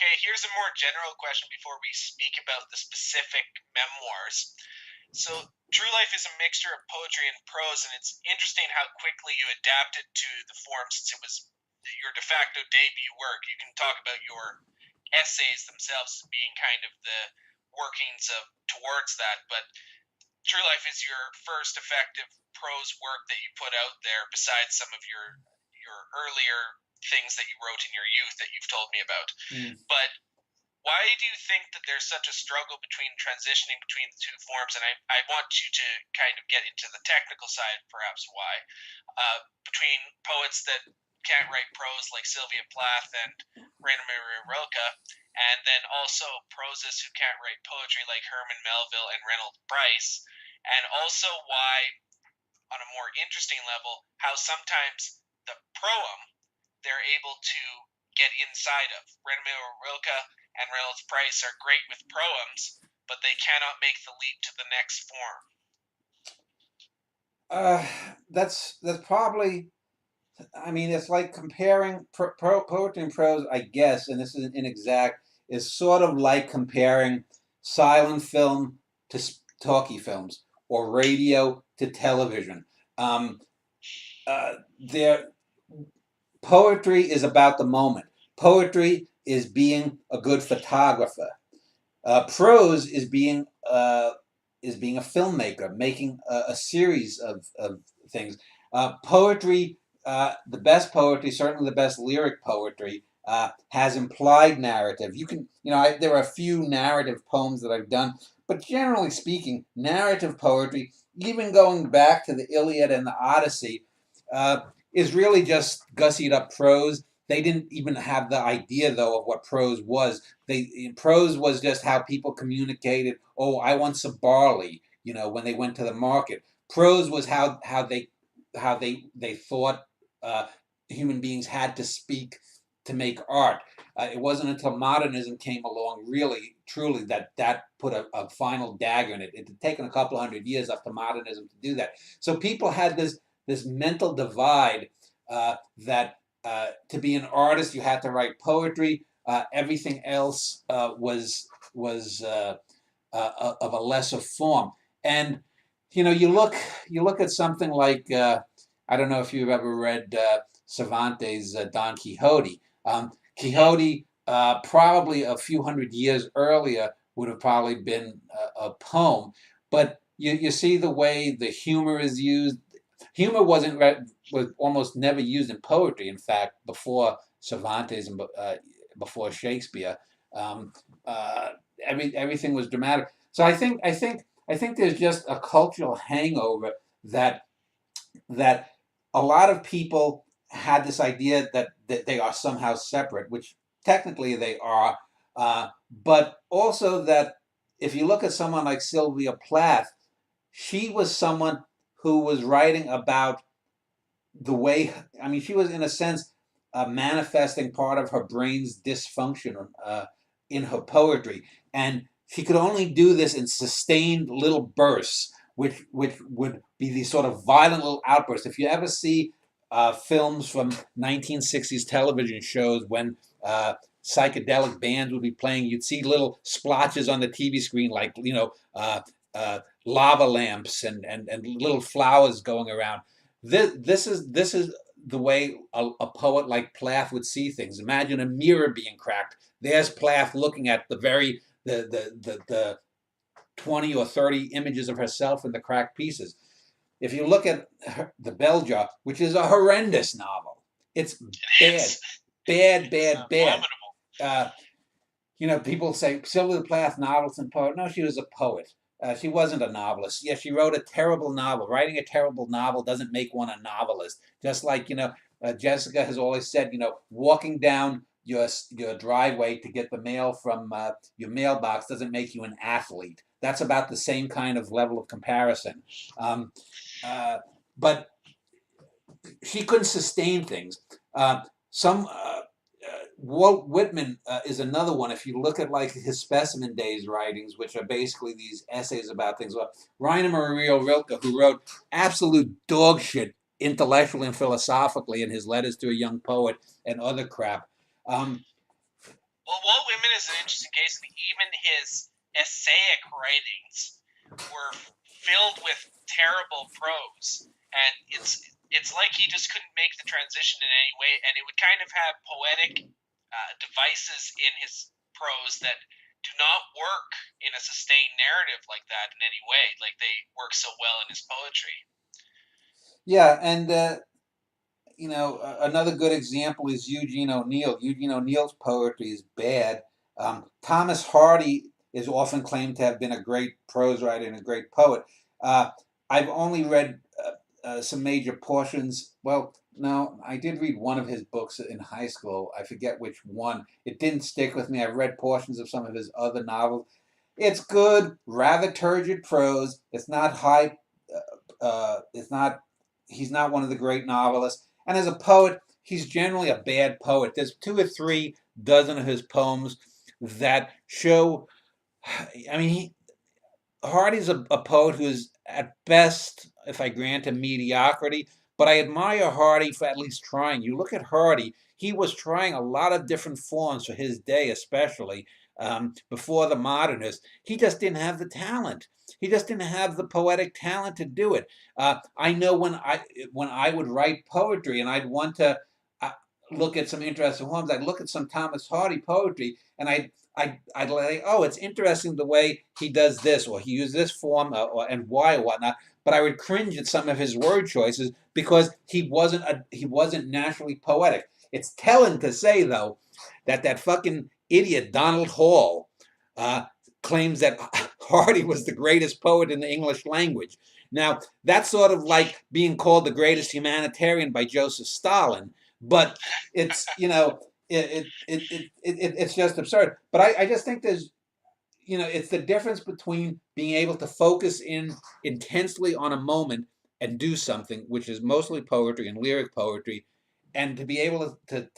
Okay, here's a more general question before we speak about the specific memoirs. So, True Life is a mixture of poetry and prose, and it's interesting how quickly you adapted to the form since it was your de facto debut work. You can talk about your essays themselves as being kind of the workings of towards that, but True Life is your first effective prose work that you put out there, besides some of your earlier things that you wrote in your youth that you've told me about. But why do you think that there's such a struggle between transitioning between the two forms? And I want you to kind of get into the technical side, perhaps why, between poets that can't write prose like Sylvia Plath and Rainer Maria Rilke, and then also prosists who can't write poetry like Herman Melville and Reynolds Bryce, and also why, on a more interesting level, how sometimes the proem they're able to get inside of. Rainer Maria Rilke and Reynolds Bryce are great with proems, but they cannot make the leap to the next form. That's probably, I mean, it's like comparing poetry and prose, I guess, and this is inexact, is sort of like comparing silent film to talkie films or radio to television. Their poetry is about the moment. Poetry is being a good photographer. Prose is being a filmmaker, making a series of things. Poetry, the best poetry, certainly the best lyric poetry, has implied narrative. You can, there are a few narrative poems that I've done, but generally speaking, narrative poetry, even going back to the Iliad and the Odyssey, is really just gussied up prose. They didn't even have the idea, though, of what prose was. Prose was just how people communicated. Oh, I want some barley. When they went to the market. Prose was how they thought human beings had to speak to make art. It wasn't until modernism came along, really, truly, that put a final dagger in it. It had taken a couple of 100 years up to modernism to do that. So people had this mental divide that to be an artist you had to write poetry. Everything else was of a lesser form. And you look at something like I don't know if you've ever read Cervantes' Don Quixote. Quixote, probably a few hundred years earlier, would have probably been a poem, but you see the way the humor is used. Humor was almost never used in poetry. In fact, before Cervantes and before Shakespeare, everything was dramatic. So I think there's just a cultural hangover that a lot of people had this idea that they are somehow separate, which technically they are, but also that if you look at someone like Sylvia Plath, she was someone who was writing about the way, I mean, she was in a sense manifesting part of her brain's dysfunction in her poetry, and she could only do this in sustained little bursts, which would be these sort of violent little outbursts. If you ever see films from 1960s television shows when psychedelic bands would be playing, you'd see little splotches on the TV screen, like lava lamps and little flowers going around. This is the way a poet like Plath would see things. Imagine a mirror being cracked. There's Plath looking at the 20 or 30 images of herself in the cracked pieces. If you look at The Bell Jar, which is a horrendous novel, it's bad. People say Sylvia Plath, novelist and poet. No, she was a poet. She wasn't a novelist. Yes, she wrote a terrible novel. Writing a terrible novel doesn't make one a novelist. Just like, Jessica has always said, walking down your driveway to get the mail from your mailbox doesn't make you an athlete. That's about the same kind of level of comparison. But she couldn't sustain things. Walt Whitman is another one. If you look at like his Specimen Days writings, which are basically these essays about things. Well, Rainer Maria Rilke, who wrote absolute dog shit intellectually and philosophically in his Letters to a Young Poet and other crap. Well, Walt Whitman is an interesting case. Even his essaic writings were filled with terrible prose, and it's like he just couldn't make the transition in any way, and it would kind of have poetic devices in his prose that do not work in a sustained narrative like that in any way. Like they work so well in his poetry. Yeah, and another good example is Eugene O'Neill. Eugene O'Neill's poetry is bad. Thomas Hardy is often claimed to have been a great prose writer and a great poet. I've only read some major portions. Well, no, I did read one of his books in high school. I forget which one. It didn't stick with me. I've read portions of some of his other novels. It's good, rather turgid prose. It's not high. It's not. He's not one of the great novelists. And as a poet, he's generally a bad poet. There's 2 or 3 dozen of his poems that show. I mean, Hardy's a poet who's at best, if I grant him mediocrity, but I admire Hardy for at least trying. You look at Hardy, he was trying a lot of different forms for his day, especially before the modernists. He just didn't have the talent. He just didn't have the poetic talent to do it. I know when I would write poetry and I'd want to look at some interesting poems, I'd look at some Thomas Hardy poetry and I'd like, oh, it's interesting the way he does this, or he used this form, and why, or whatnot. But I would cringe at some of his word choices because he wasn't naturally poetic. It's telling to say though that fucking idiot Donald Hall claims that Hardy was the greatest poet in the English language. Now that's sort of like being called the greatest humanitarian by Joseph Stalin, but it's it's just absurd. But I just think there's, it's the difference between being able to focus in intensely on a moment and do something, which is mostly poetry and lyric poetry, and to be able to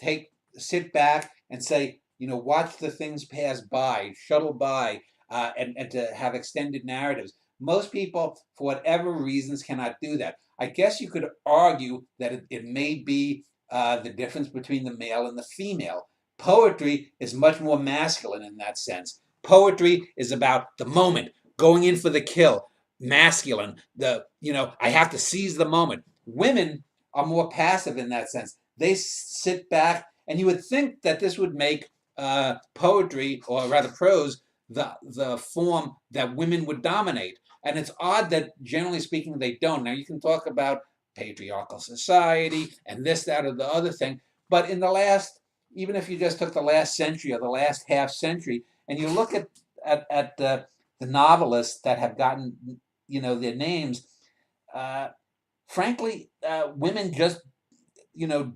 sit back and say, watch the things pass by, shuttle by, and to have extended narratives. Most people, for whatever reasons, cannot do that. I guess you could argue that it may be the difference between the male and the female. Poetry is much more masculine in that sense. Poetry is about the moment, going in for the kill, masculine. I have to seize the moment. Women are more passive in that sense. They sit back, and you would think that this would make poetry, or rather prose, the form that women would dominate. And it's odd that, generally speaking, they don't. Now, you can talk about patriarchal society and this, that, or the other thing, but in the last, even if you just took the last century or the last half century, and you look at the novelists that have gotten their names, frankly, women just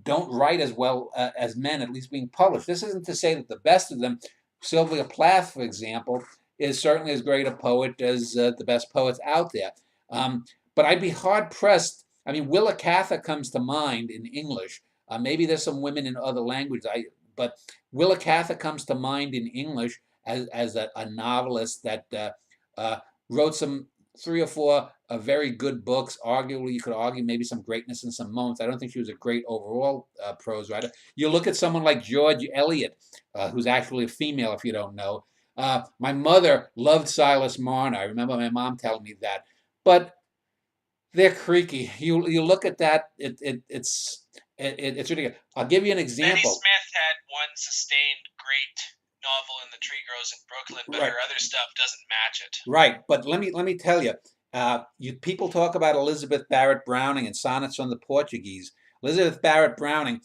don't write as well as men, at least being published. This isn't to say that the best of them, Sylvia Plath, for example, is certainly as great a poet as the best poets out there. But I'd be hard pressed. I mean, Willa Cather comes to mind in English. Maybe there's some women in other languages, but Willa Cather comes to mind in English as a novelist that wrote some 3 or 4 very good books. Arguably, you could argue maybe some greatness in some moments. I don't think she was a great overall prose writer. You look at someone like George Eliot, who's actually a female, if you don't know. My mother loved Silas Marner. I remember my mom telling me that. But they're creaky. You look at that, it's ridiculous. I'll give you an example. Betty Smith had one sustained great novel in The Tree Grows in Brooklyn, but her other stuff doesn't match it. Right, but let me tell you, people talk about Elizabeth Barrett Browning and Sonnets from the Portuguese. Elizabeth Barrett Browning,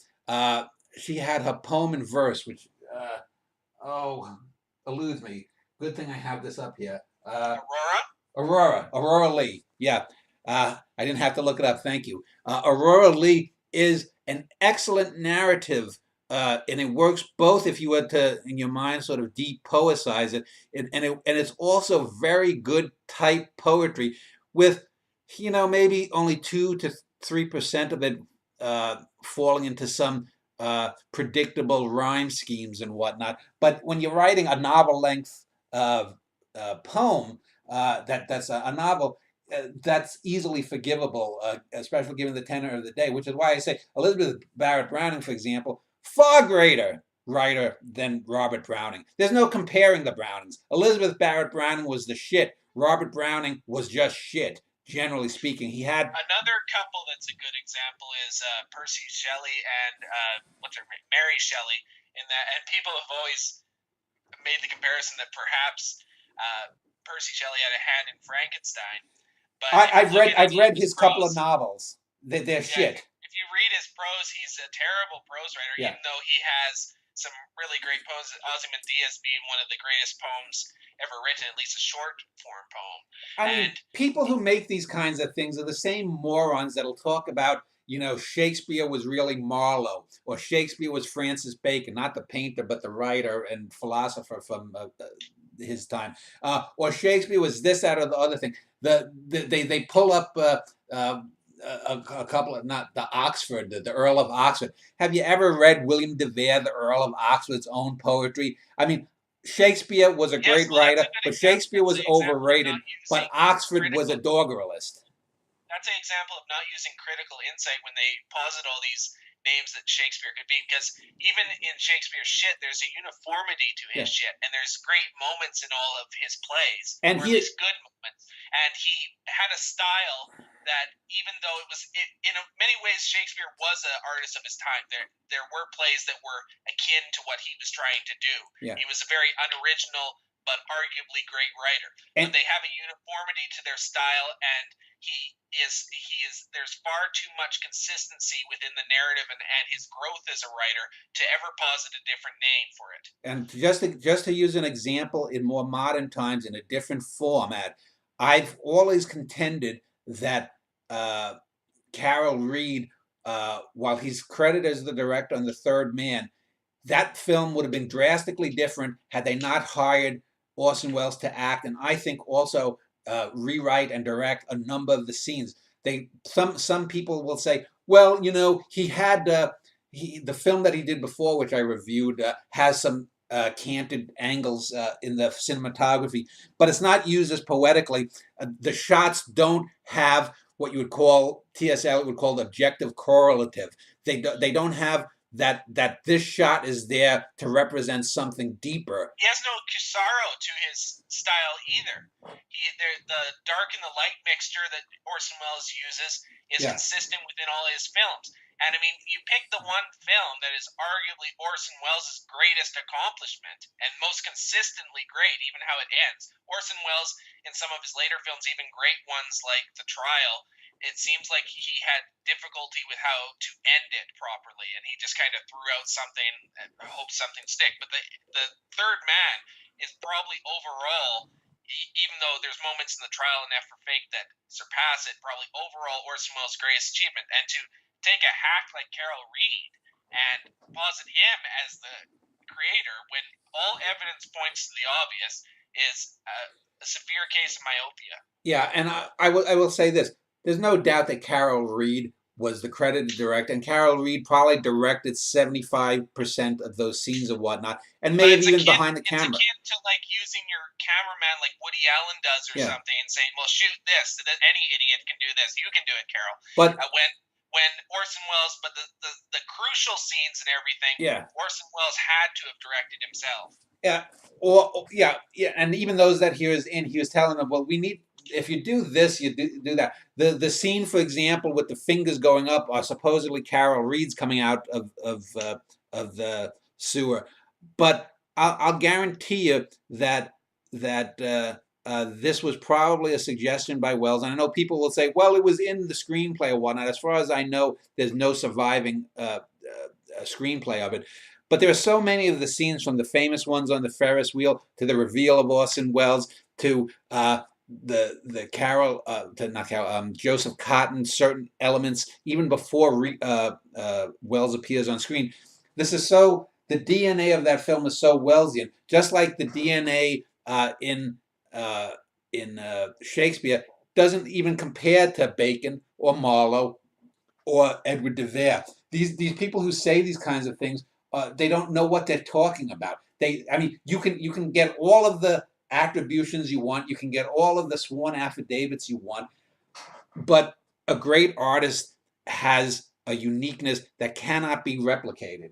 she had her poem in verse, which eludes me. Good thing I have this up here. Aurora Lee. Yeah. I didn't have to look it up. Thank you. Aurora Lee is an excellent narrative, and it works both if you were to, in your mind, sort of depoesize it, and it's also very good type poetry with, maybe only 2 to 3% of it falling into some predictable rhyme schemes and whatnot. But when you're writing a novel length poem, that's a novel. That's easily forgivable, especially given the tenor of the day, which is why I say Elizabeth Barrett Browning, for example, far greater writer than Robert Browning. There's no comparing the Brownings. Elizabeth Barrett Browning was the shit. Robert Browning was just shit. Generally speaking, he had another couple that's a good example is Percy Shelley and what's her name, Mary Shelley. In that, and people have always made the comparison that perhaps Percy Shelley had a hand in Frankenstein. But I've read his couple of novels. They're shit. If you read his prose, he's a terrible prose writer, even though he has some really great poems. Ozymandias being one of the greatest poems ever written, at least a short form poem. I mean, people who make these kinds of things are the same morons that'll talk about, you know, Shakespeare was really Marlowe, or Shakespeare was Francis Bacon, not the painter, but the writer and philosopher from his time, or Shakespeare was this, that, or the other thing. They pull up a couple of, not the Oxford, the Earl of Oxford. Have you ever read William de Vere, the Earl of Oxford's own poetry? I mean, Shakespeare was a great writer, but Shakespeare was overrated, but Oxford was a doggerelist. That's an example of not using critical insight when they posit all these names that Shakespeare could be, because even in Shakespeare's shit, there's a uniformity to his shit, and there's great moments in all of his plays, or at least good moments. And he had a style that, even though it was, in many ways, Shakespeare was an artist of his time. There were plays that were akin to what he was trying to do. Yeah. He was a very unoriginal but arguably great writer. But they have a uniformity to their style, and he is there's far too much consistency within the narrative and his growth as a writer to ever posit a different name for it. And just to use an example in more modern times in a different format, I've always contended that Carol Reed, while he's credited as the director on The Third Man, that film would have been drastically different had they not hired Orson Welles to act, and I think also rewrite and direct a number of the scenes. Some people will say, well, you know, he had the film that he did before, which I reviewed, has some canted angles in the cinematography, but it's not used as poetically. The shots don't have what you would call, T.S. Eliot would call, objective correlative. They don't have that this shot is there to represent something deeper. He has no Cusaro to his style either. The dark and the light mixture that Orson Welles uses is consistent within all his films. And I mean, you pick the one film that is arguably Orson Welles' greatest accomplishment and most consistently great, even how it ends. Orson Welles, in some of his later films, even great ones like The Trial, it seems like he had difficulty with how to end it properly, and he just kind of threw out something and hoped something stick. But the Third Man is probably overall, even though there's moments in The Trial and F for Fake that surpass it, probably overall Orson Welles' greatest achievement. And to take a hack like Carol Reed and posit him as the creator when all evidence points to the obvious is a severe case of myopia. Yeah, and I will say this. There's no doubt that Carol Reed was the credited director, and Carol Reed probably directed 75% of those scenes and whatnot, and maybe even behind the camera. It's akin to like using your cameraman like Woody Allen does or something and saying, well, shoot this, that any idiot can do this. You can do it, Carol. But when Orson Welles, but the crucial scenes and everything, Orson Welles had to have directed himself. And even those that he was telling them, well, we need, if you do this, you do that. The scene, for example, with the fingers going up are supposedly Carol Reed's coming out of the sewer, but I'll guarantee you that this was probably a suggestion by Welles. And I know people will say, well, it was in the screenplay or whatnot. As far as I know, there's no surviving screenplay of it. But there are so many of the scenes, from the famous ones on the Ferris wheel to the reveal of Orson Welles to the Carol, not Carol, Joseph Cotton, certain elements even before Welles appears on screen. This is so, the DNA of that film is so Wellesian, just like the DNA in Shakespeare doesn't even compare to Bacon or Marlowe or Edward de Vere. These people who say these kinds of things, they don't know what they're talking about. I mean, you can get all of the attributions you want, you can get all of the sworn affidavits you want, but a great artist has a uniqueness that cannot be replicated.